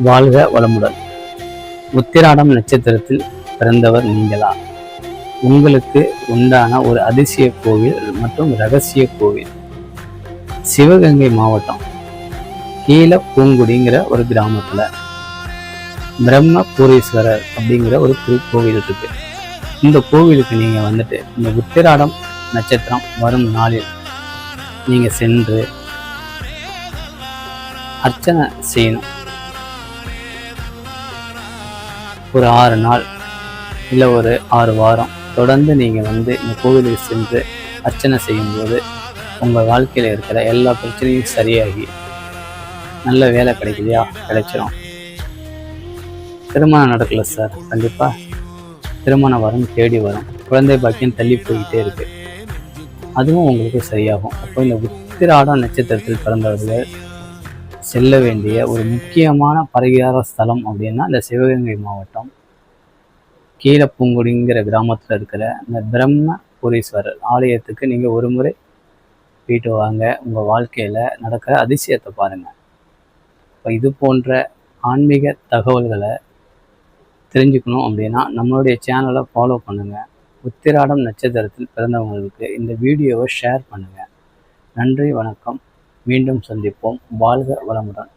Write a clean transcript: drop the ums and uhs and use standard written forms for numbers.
வாழ்க வளமுடன். உத்திராடம் நட்சத்திரத்தில் பிறந்தவர் நீங்களா? உங்களுக்கு உண்டான ஒரு அதிசய கோவில் மற்றும் ரகசிய கோவில் சிவகங்கை மாவட்டம் கீழ பூங்குடிங்கிற ஒரு கிராமத்துல பிரம்மபுரீஸ்வரர் அப்படிங்கிற ஒரு திருக்கோவில் இருக்கு. இந்த கோவிலுக்கு நீங்க வந்துட்டு இந்த உத்திராடம் நட்சத்திரம் வரும் நாளில் நீங்க சென்று அர்ச்சனை செய்யணும். ஒரு 6 நாள் இல்லை ஒரு 6 வாரம் தொடர்ந்து நீங்கள் இந்த கோவிலுக்கு சென்று அர்ச்சனை செய்யும்போது உங்கள் வாழ்க்கையில் இருக்கிற எல்லா பிரச்சனையும் சரியாகி நல்ல வேலை கிடைக்கலையா, கிடைச்சிடும். திருமணம் நடக்கல சார், கண்டிப்பாக திருமணம் வரும், தேடி வரும். குழந்தை பாக்கியம் தள்ளி போய்கிட்டே இருக்கு, அதுவும் உங்களுக்கு சரியாகும். அப்போ இந்த உத்திராடம் நட்சத்திரத்தில் பிறந்தவர்கள் செல்ல வேண்டிய ஒரு முக்கியமான பரிகார ஸ்தலம் அப்படின்னா இந்த சிவகங்கை மாவட்டம் கீழப்பூங்குடிங்கிற கிராமத்தில் இருக்கிற இந்த பிரம்மபுரீஸ்வரர் ஆலயத்துக்கு நீங்கள் ஒரு முறை போயிட்டு வாங்க. உங்கள் வாழ்க்கையில் நடக்கிற அதிசயத்தை பாருங்கள். இப்போ இது போன்ற ஆன்மீக தகவல்களை தெரிஞ்சுக்கணும் அப்படின்னா நம்மளுடைய சேனலை ஃபாலோ பண்ணுங்கள். உத்திராடம் நட்சத்திரத்தில் பிறந்தவங்களுக்கு இந்த வீடியோவை ஷேர் பண்ணுங்கள். நன்றி, வணக்கம். மீண்டும் சந்திப்போம். வாழ்க வளமுடன்.